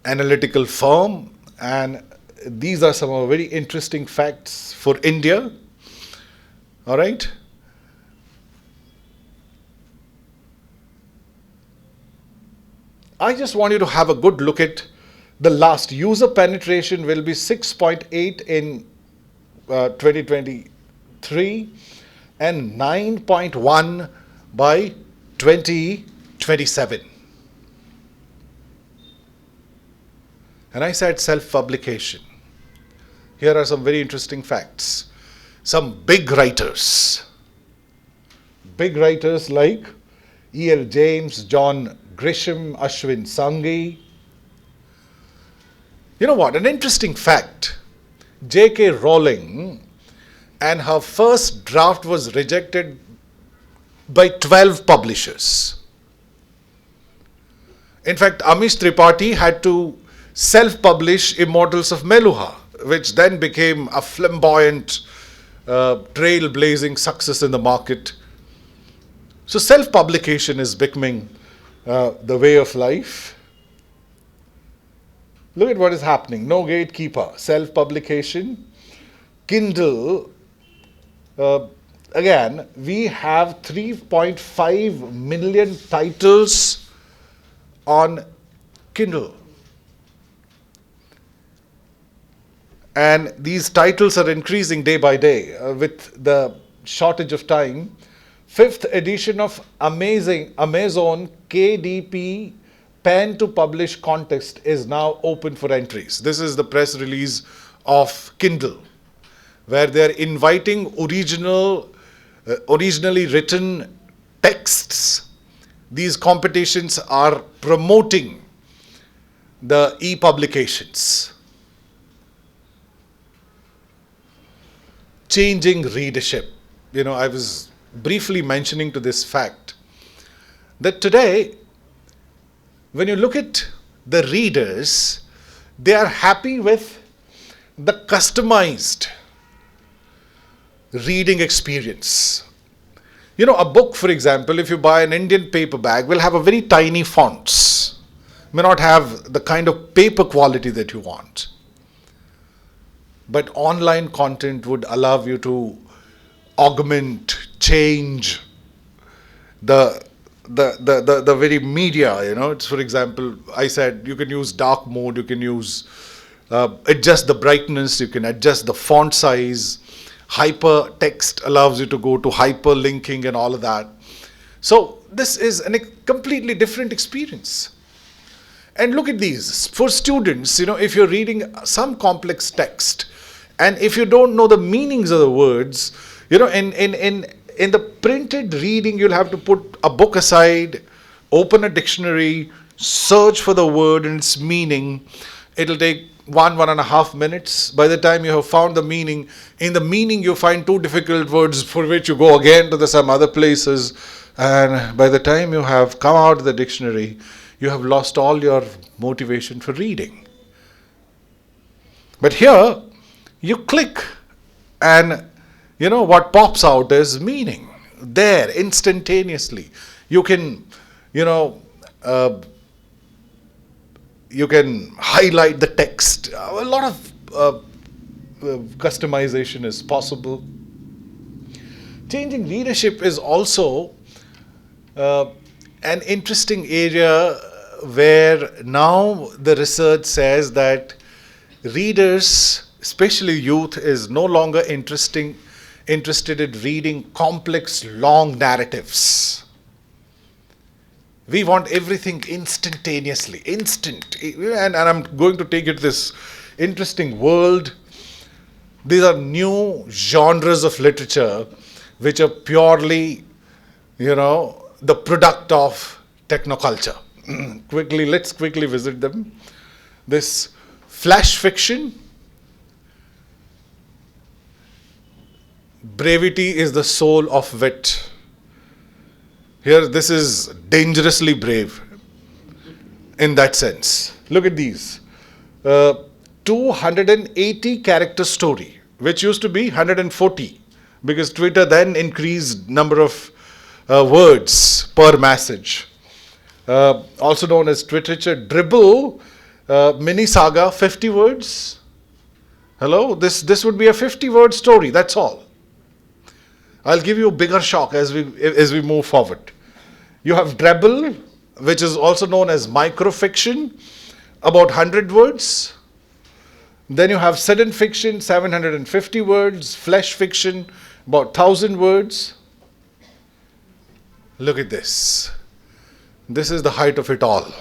analytical firm, and these are some of very interesting facts for India. All right. I just want you to have a good look at The last user penetration will be 6.8 in 2023 and 9.1 by 2027. And I said self-publication. Here are some very interesting facts. Some big writers like E.L. James, John Grisham, Ashwin Sanghi. You know what? An interesting fact. J.K. Rowling and her first draft was rejected by 12 publishers. In fact, Amish Tripathi had to self-publish Immortals of Meluha, which then became a flamboyant, trailblazing success in the market. So self-publication is becoming the way of life. Look at what is happening. No gatekeeper, self-publication. Kindle, again, we have 3.5 million titles on Kindle. And these titles are increasing day by day with the shortage of time. 5th edition of Amazon KDP Pen to Publish contest is now open for entries. This is the press release of Kindle, where they're inviting originally written texts. These competitions are promoting the e-publications. Changing readership. You know, I was briefly mentioning to this fact that today, when you look at the readers, they are happy with the customized reading experience. You know, a book, for example, if you buy an Indian paperback, will have a very tiny fonts, may not have the kind of paper quality that you want. But online content would allow you to augment, change the very media, you know. It's, for example, I said you can use dark mode, you can use adjust the brightness, you can adjust the font size. Hypertext allows you to go to hyperlinking and all of that. So this is a completely different experience. And look at these. For students, you know, if you're reading some complex text, and if you don't know the meanings of the words, you know, in the printed reading, you'll have to put a book aside, open a dictionary, search for the word and its meaning. It'll take 1.5 minutes. By the time you have found the meaning, in the meaning you find 2 difficult words for which you go again to some other places. And by the time you have come out of the dictionary, you have lost all your motivation for reading. But here, you click and, you know, what pops out is meaning. There, instantaneously. You can, you know, you can highlight the text. A lot of customization is possible. Changing readership is also an interesting area where now the research says that readers, especially youth, is no longer interested in reading complex, long narratives. We want everything instantaneously, instant. And I'm going to take it this interesting world. These are new genres of literature which are purely, you know, the product of technoculture. Let's quickly visit them. This flash fiction. Brevity is the soul of wit. Here, this is dangerously brave in that sense. Look at these. 280 character story, which used to be 140, because Twitter then increased number of words per message. Also known as Twiterature. Dribble, mini saga, 50 words. Hello? This would be a 50-word story, that's all. I'll give you a bigger shock as we move forward. You have Dribble, which is also known as microfiction, about 100 words. Then you have sudden fiction, 750 words, flash fiction, about 1,000 words. Look at this. This is the height of it all.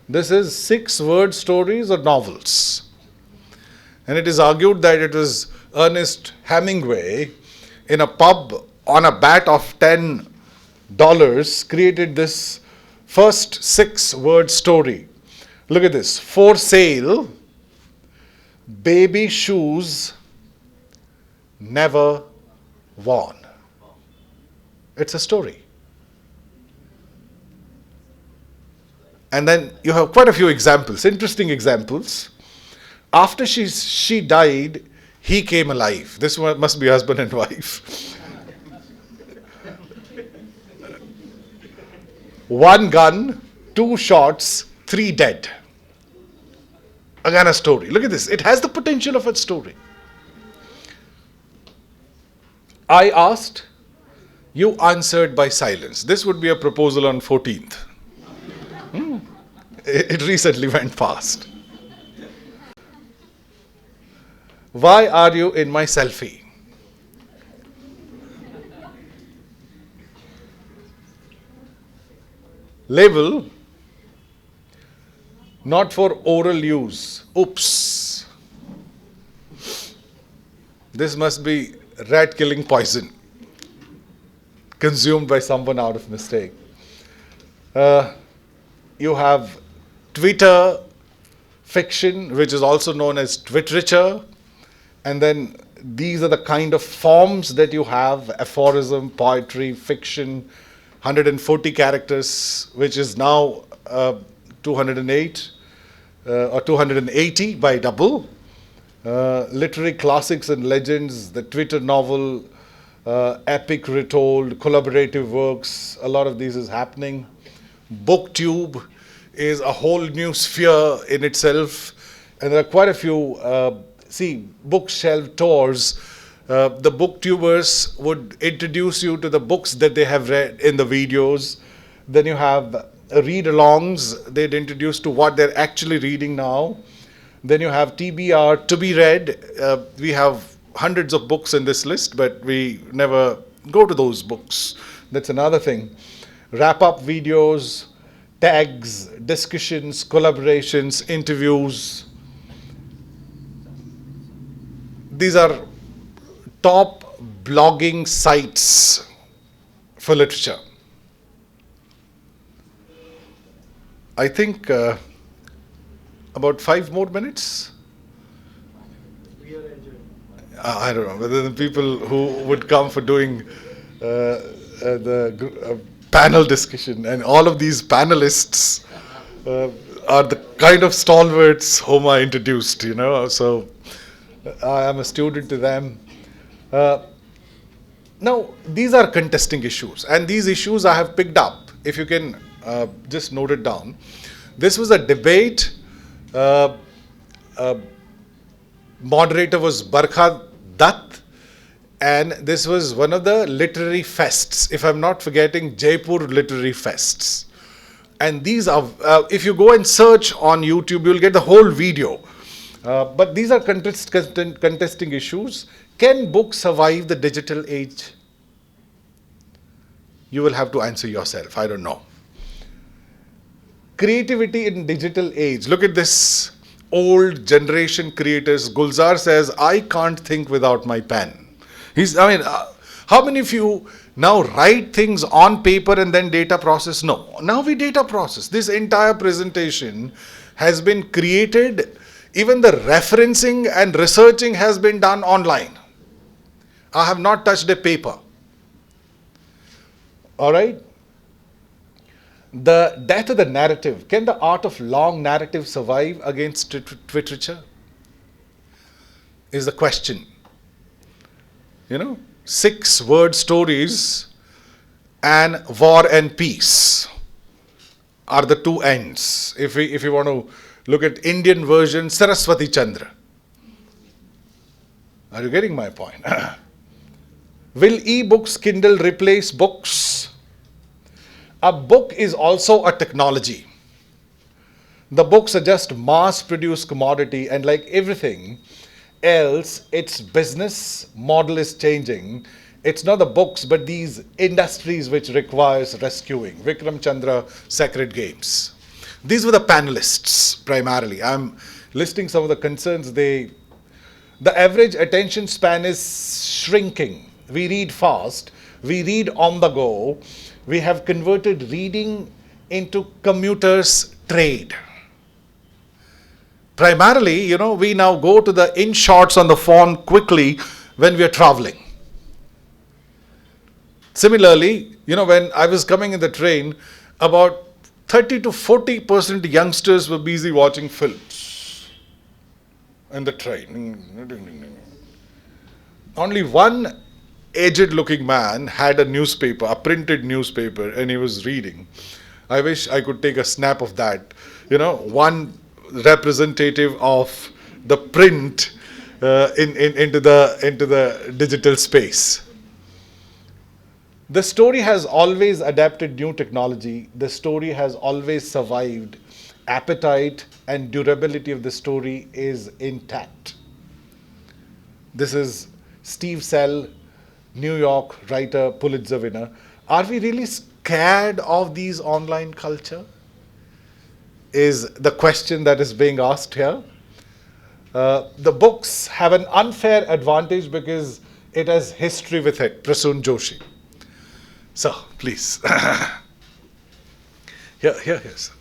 This is 6-word stories or novels. And it is argued that it was Ernest Hemingway in a pub on a bat of $10 created this first 6-word story. Look at this. For sale, baby shoes never worn. It's a story. And then you have quite a few examples, interesting examples. After she died, he came alive. This one must be husband and wife. 1 gun, 2 shots, 3 dead. Again, a story. Look at this. It has the potential of a story. I asked, you answered by silence. This would be a proposal on 14th. It recently went past. Why are you in my selfie? Label, not for oral use. Oops. This must be rat-killing poison consumed by someone out of mistake. You have Twitter fiction, which is also known as twiterature. And then these are the kind of forms that you have: aphorism, poetry, fiction, 140 characters, which is now 208 or 280 by double. Literary classics and legends, the Twitter novel, epic retold, collaborative works, a lot of these is happening. Booktube is a whole new sphere in itself, and there are quite a few bookshelf tours. The booktubers would introduce you to the books that they have read in the videos. Then you have read-alongs. They'd introduce to what they're actually reading now. Then you have TBR, to be read. We have hundreds of books in this list, but we never go to those books. That's another thing. Wrap-up videos, tags, discussions, collaborations, interviews. These are top blogging sites for literature. I think about 5 more minutes. We are enjoying. I don't know whether the people who would come for doing the panel discussion, and all of these panelists are the kind of stalwarts whom I introduced, so I am a student to them. Now, these are contesting issues, and these issues I have picked up. If you can just note it down. This was a debate. Moderator was Barkha Dutt, and this was one of the literary fests, if I'm not forgetting, Jaipur literary fests. And these are, if you go and search on YouTube, you'll get the whole video. But these are contesting issues. Can books survive the digital age? You will have to answer yourself. I don't know. Creativity in digital age. Look at this. Old generation creators. Gulzar says, I can't think without my pen. How many of you now write things on paper and then data process? No. Now we data process. This entire presentation has been created. Even the referencing and researching has been done online. I have not touched a paper. All right? The death of the narrative. Can the art of long narrative survive against literature? Is the question. 6-word stories and war and peace are the two ends. If you want to look at Indian version, Saraswati Chandra. Are you getting my point? Will e-books, Kindle replace books? A book is also a technology. The books are just mass-produced commodity, and like everything else, its business model is changing. It's not the books, but these industries which requires rescuing. Vikram Chandra, Sacred Games. These were the panelists primarily. I'm listing some of the concerns. The average attention span is shrinking. We read fast, we read on the go. We have converted reading into commuter's trade. Primarily, we now go to the in shots on the phone quickly when we are traveling. Similarly, when I was coming in the train, about 30 to 40% youngsters were busy watching films in the train. Only one aged looking man had a newspaper, a printed newspaper, and he was reading. I wish I could take a snap of that. One representative of the print into the digital space. The story has always adapted new technology. The story has always survived. Appetite and durability of the story is intact. This is Steve Sell, New York writer, Pulitzer winner. Are we really scared of these online culture? Is the question that is being asked here. The books have an unfair advantage because it has history with it. Prasoon Joshi. So, please. Here, sir.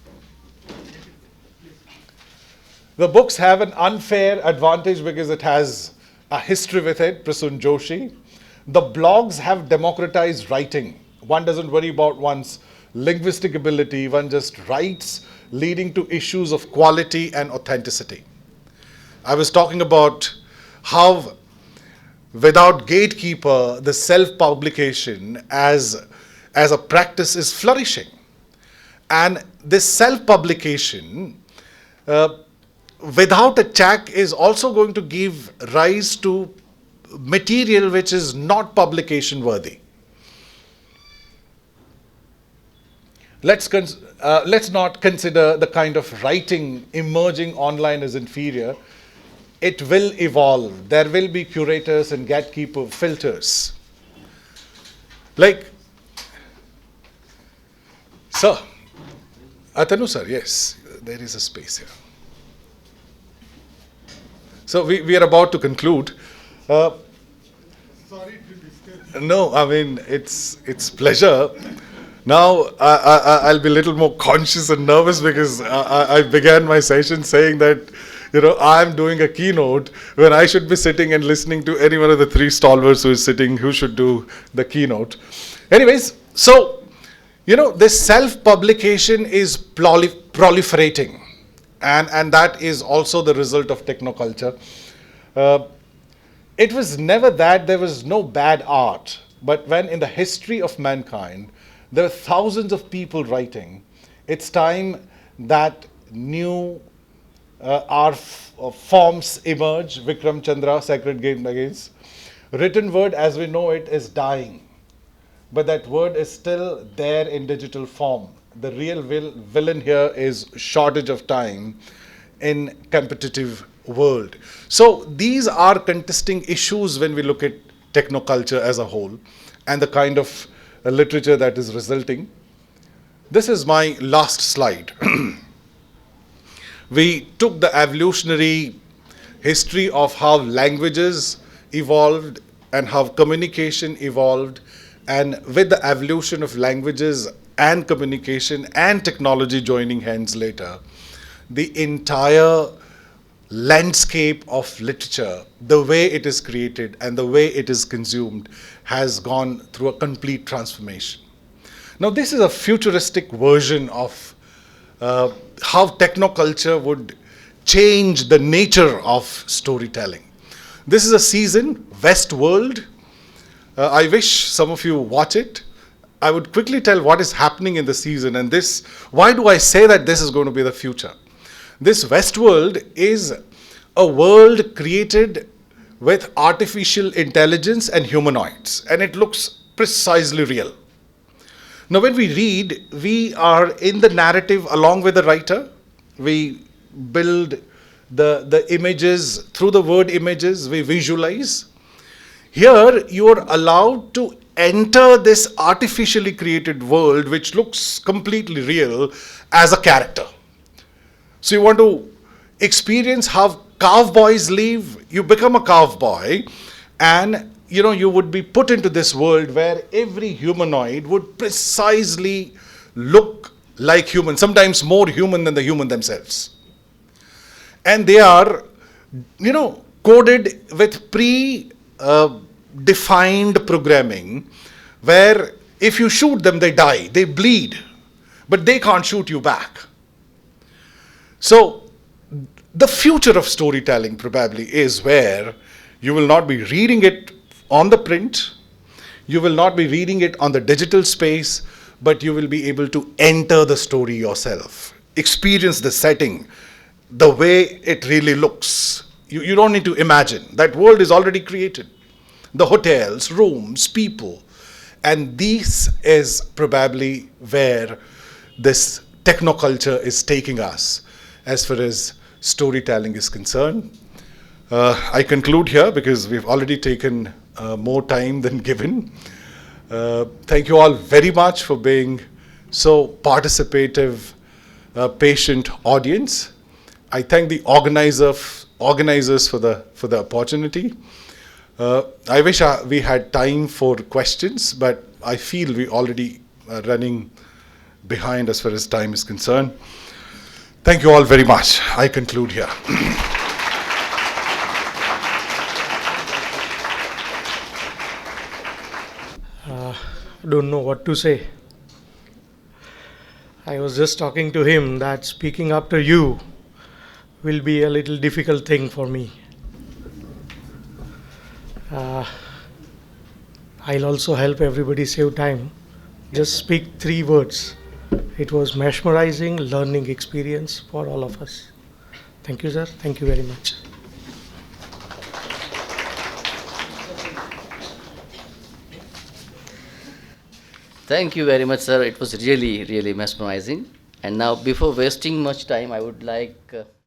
The books have an unfair advantage because it has a history with it. Prasoon Joshi. The blogs have democratized writing. One doesn't worry about one's linguistic ability. One just writes, leading to issues of quality and authenticity. I was talking about how without gatekeeper, the self-publication as a practice is flourishing. And this self-publication, without a check, is also going to give rise to material which is not publication worthy. Let's not consider the kind of writing emerging online as inferior. It will evolve. There will be curators and gatekeeper filters. Like, sir, Atanu sir, yes, there is a space here. So we are about to conclude. Sorry to disturb. No, I mean, it's pleasure. Now, I'll be a little more conscious and nervous because I began my session saying that, I'm doing a keynote when I should be sitting and listening to any one of the three stalwarts who should do the keynote. Anyways, so, this self-publication is proliferating. And that is also the result of technoculture. It was never that there was no bad art, but when in the history of mankind, there are thousands of people writing, it's time that new forms emerge. Vikram Chandra, Sacred Game against. Written word as we know it is dying, but that word is still there in digital form. The real villain here is shortage of time in competitive world. So these are contesting issues when we look at technoculture as a whole and the kind of literature that is resulting. This is my last slide. We took the evolutionary history of how languages evolved and how communication evolved, and with the evolution of languages and communication and technology joining hands later, the entire landscape of literature, the way it is created and the way it is consumed, has gone through a complete transformation. Now, this is a futuristic version of how technoculture would change the nature of storytelling. This is a season, Westworld. I wish some of you watch it. I would quickly tell what is happening in the season, and this, why do I say that this is going to be the future? This Westworld is a world created with artificial intelligence and humanoids, and it looks precisely real. Now, when we read, we are in the narrative along with the writer, we build the images, through the word images, we visualize. Here, you are allowed to enter this artificially created world, which looks completely real, as a character. So you want to experience how cowboys live, you become a cowboy, and you would be put into this world where every humanoid would precisely look like human, sometimes more human than the human themselves. And they are, coded with defined programming, where if you shoot them, they die, they bleed, but they can't shoot you back. So the future of storytelling probably is where you will not be reading it on the print, you will not be reading it on the digital space, but you will be able to enter the story yourself, experience the setting, the way it really looks. You don't need to imagine. That world is already created. The hotels, rooms, people. And this is probably where this technoculture is taking us as far as storytelling is concerned. I conclude here because we've already taken more time than given. Thank you all very much for being so participative, patient audience. I thank the organizers for the opportunity. I wish we had time for questions, but I feel we already are running behind as far as time is concerned. Thank you all very much. I conclude here. Don't know what to say. I was just talking to him that speaking after you will be a little difficult thing for me. I'll also help everybody save time. Just speak 3 words. It was mesmerizing learning experience for all of us. Thank you, sir. Thank you very much. Thank you very much, sir. It was really, really mesmerizing. And now, before wasting much time, I would like